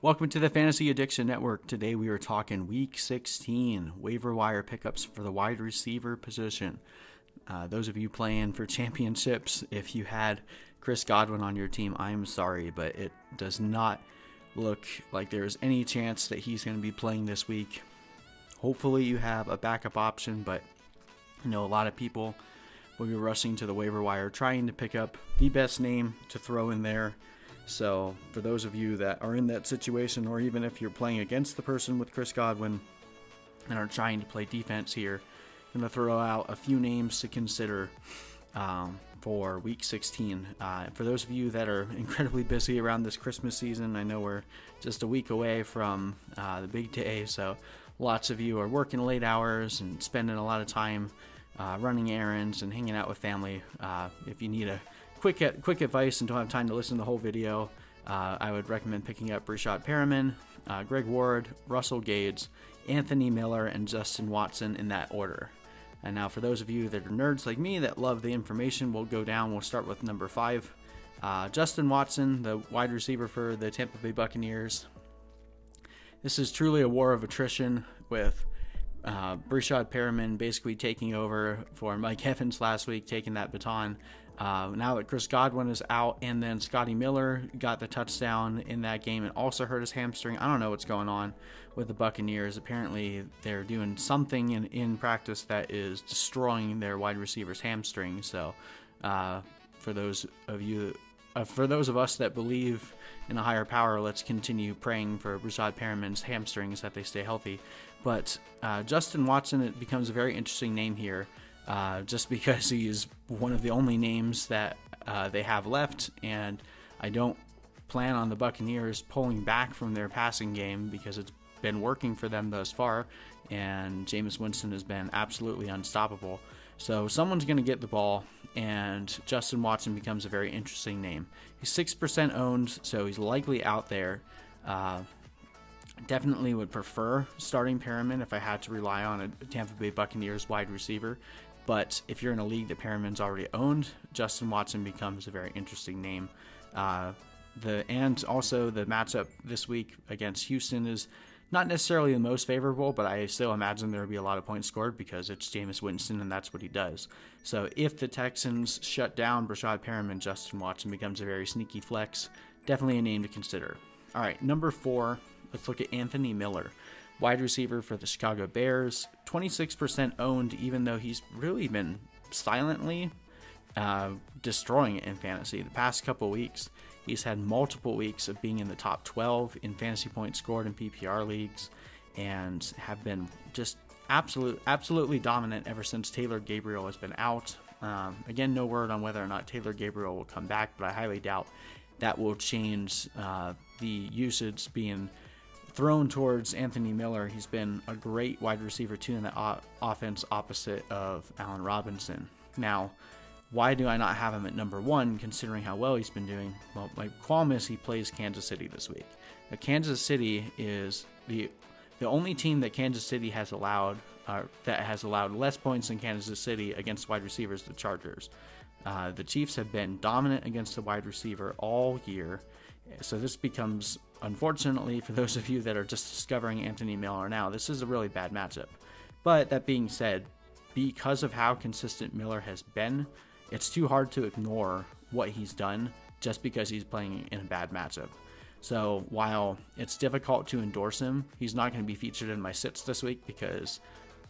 Welcome to the Fantasy Addiction Network. Today we are talking Week 16 waiver wire pickups for the wide receiver position. Those of you playing for championships, if you had Chris Godwin on your team, I'm sorry, but it does not look like there's any chance that he's going to be playing this week. Hopefully you have a backup option, but I know a lot of people will be rushing to the waiver wire trying to pick up the best name to throw in there. So for those of you that are in that situation, or even if you're playing against the person with Chris Godwin and are trying to play defense here, I'm going to throw out a few names to consider for Week 16. For those of you that are incredibly busy around this Christmas season, I know we're just a week away from the big day, so lots of you are working late hours and spending a lot of time running errands and hanging out with family. If you need a quick advice and don't have time to listen to the whole video, I would recommend picking up Breshad Perriman, Greg Ward, Russell Gage, Anthony Miller, and Justin Watson in that order. And now for those of you that are nerds like me that love the information, we'll go down. We'll start with number 5. Justin Watson, the wide receiver for the Tampa Bay Buccaneers. This is truly a war of attrition with Breshad Perriman basically taking over for Mike Evans last week, taking that baton. Now that Chris Godwin is out, and then Scotty Miller got the touchdown in that game and also hurt his hamstring. I don't know what's going on with the Buccaneers. Apparently they're doing something in practice that is destroying their wide receiver's hamstring. So for those of us that believe in a higher power, let's continue praying for Breshad Perriman's hamstrings that they stay healthy. But Justin Watson, it becomes a very interesting name here. Just because he's one of the only names that they have left, and I don't plan on the Buccaneers pulling back from their passing game because it's been working for them thus far, and Jameis Winston has been absolutely unstoppable. So someone's going to get the ball, and Justin Watson becomes a very interesting name. He's 6% owned, so he's likely out there. Definitely would prefer starting Perriman if I had to rely on a Tampa Bay Buccaneers wide receiver. But if you're in a league that Perriman's already owned, Justin Watson becomes a very interesting name. And also the matchup this week against Houston is not necessarily the most favorable, but I still imagine there will be a lot of points scored because it's Jameis Winston and that's what he does. So if the Texans shut down Breshad Perriman, Justin Watson becomes a very sneaky flex. Definitely a name to consider. All right, number 4, let's look at Anthony Miller. Wide receiver for the Chicago Bears, 26% owned, even though he's really been silently destroying it in fantasy. The past couple weeks, he's had multiple weeks of being in the top 12 in fantasy points scored in PPR leagues, and have been just absolutely dominant ever since Taylor Gabriel has been out. Again, no word on whether or not Taylor Gabriel will come back, but I highly doubt that will change the usage being thrown towards Anthony Miller. He's been a great wide receiver too in the offense opposite of Allen Robinson. Now, why do I not have him at number 1 considering how well he's been doing? Well, my qualm is he plays Kansas City this week. Now, Kansas City is the only team that Kansas City has allowed less points than Kansas City against wide receivers, the Chargers. The Chiefs have been dominant against the wide receiver all year. So this becomes, unfortunately, for those of you that are just discovering Anthony Miller now, this is a really bad matchup. But that being said, because of how consistent Miller has been, it's too hard to ignore what he's done just because he's playing in a bad matchup. So while it's difficult to endorse him, he's not going to be featured in my sits this week because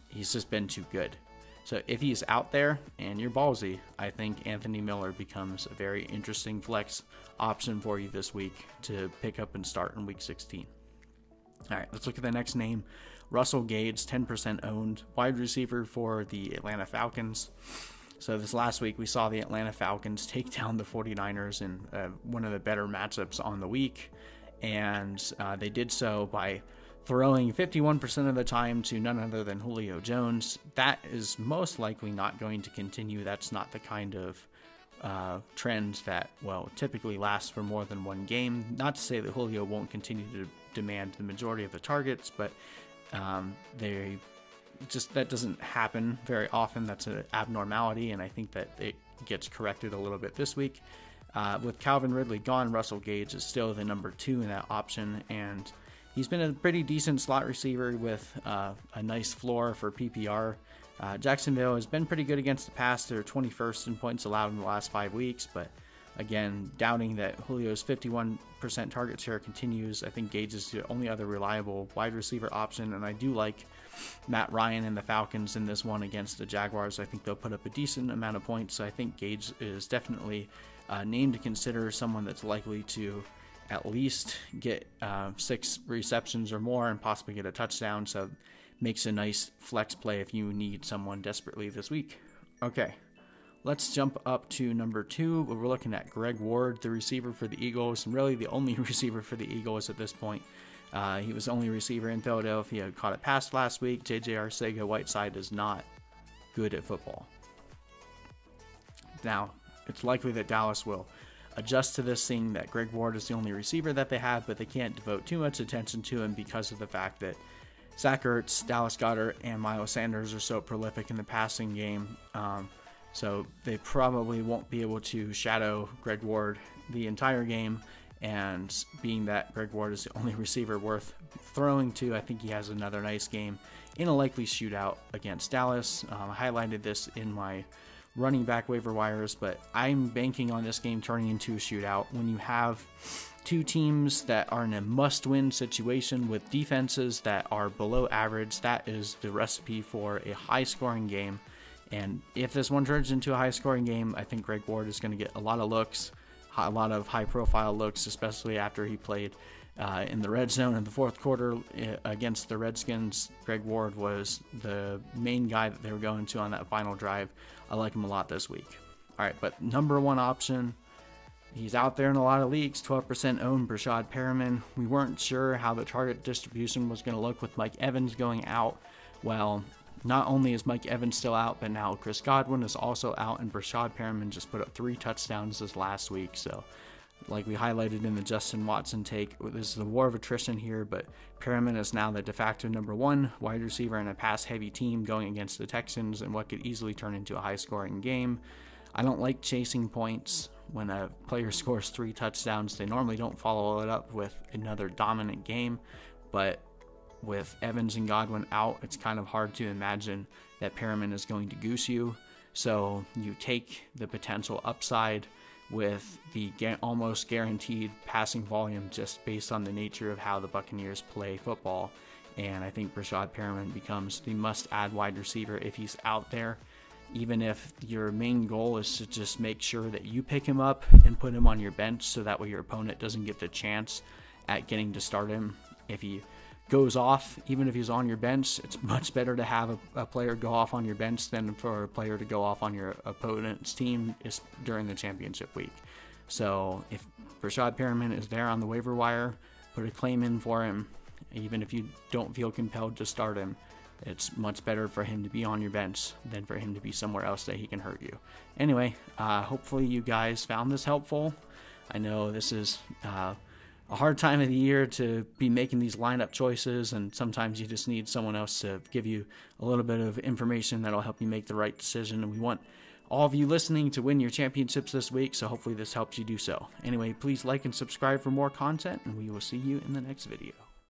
he's just been too good. So if he's out there and you're ballsy, I think Anthony Miller becomes a very interesting flex option for you this week to pick up and start in Week 16. All right, let's look at the next name. Russell Gage, 10% owned, wide receiver for the Atlanta Falcons. So this last week, we saw the Atlanta Falcons take down the 49ers in one of the better matchups on the week. And they did so by throwing 51% of the time to none other than Julio Jones. That is most likely not going to continue. That's not the kind of trend that, typically lasts for more than one game. Not to say that Julio won't continue to demand the majority of the targets, but that doesn't happen very often. That's an abnormality, and I think that it gets corrected a little bit this week. With Calvin Ridley gone, Russell Gage is still the number 2 in that option, and he's been a pretty decent slot receiver with a nice floor for PPR. Jacksonville has been pretty good against the pass. They're 21st in points allowed in the last 5 weeks, but again, doubting that Julio's 51% target share continues. I think Gage is the only other reliable wide receiver option, and I do like Matt Ryan and the Falcons in this one against the Jaguars. I think they'll put up a decent amount of points, so I think Gage is definitely a name to consider, someone that's likely to at least get 6 receptions or more and possibly get a touchdown, so makes a nice flex play if you need someone desperately this week. Okay, let's jump up to number 2. We're looking at Greg Ward, the receiver for the Eagles, and really the only receiver for the Eagles at this point. He was the only receiver in Philadelphia. Caught it pass last week. J.J. Arcega-Whiteside is not good at football. Now, it's likely that Dallas will adjust to this, seeing that Greg Ward is the only receiver that they have, but they can't devote too much attention to him because of the fact that Zach Ertz, Dallas Goedert, and Miles Sanders are so prolific in the passing game. So they probably won't be able to shadow Greg Ward the entire game. And being that Greg Ward is the only receiver worth throwing to, I think he has another nice game in a likely shootout against Dallas. I highlighted this in my running back waiver wires, but I'm banking on this game turning into a shootout. When you have 2 teams that are in a must-win situation with defenses that are below average, that is the recipe for a high-scoring game. And if this one turns into a high-scoring game, I think Greg Ward is going to get a lot of looks, a lot of high-profile looks, especially after he played in the red zone in the fourth quarter against the Redskins. Greg Ward was the main guy that they were going to on that final drive. I like him a lot this week. All right, but number 1 option, he's out there in a lot of leagues, 12% owned, Breshad Perriman. We weren't sure how the target distribution was going to look with Mike Evans going out. Well, not only is Mike Evans still out, but now Chris Godwin is also out, and Breshad Perriman just put up 3 touchdowns this last week. So, like we highlighted in the Justin Watson take, this is the war of attrition here, but Perriman is now the de facto number 1 wide receiver in a pass-heavy team going against the Texans in what could easily turn into a high-scoring game. I don't like chasing points. When a player scores 3 touchdowns, they normally don't follow it up with another dominant game, but with Evans and Godwin out, it's kind of hard to imagine that Perriman is going to goose you. So you take the potential upside with the almost guaranteed passing volume just based on the nature of how the Buccaneers play football. And I think Breshad Perriman becomes the must-add wide receiver if he's out there. Even if your main goal is to just make sure that you pick him up and put him on your bench so that way your opponent doesn't get the chance at getting to start him. If he goes off, even if he's on your bench, it's much better to have a player go off on your bench than for a player to go off on your opponent's team during the championship week. So if Breshad Perriman is there on the waiver wire, put a claim in for him. Even if you don't feel compelled to start him, it's much better for him to be on your bench than for him to be somewhere else that he can hurt you. Anyway, hopefully you guys found this helpful. I know this is a hard time of the year to be making these lineup choices, and sometimes you just need someone else to give you a little bit of information that'll help you make the right decision. And we want all of you listening to win your championships this week, so hopefully this helps you do so. Anyway, please like and subscribe for more content, and we will see you in the next video.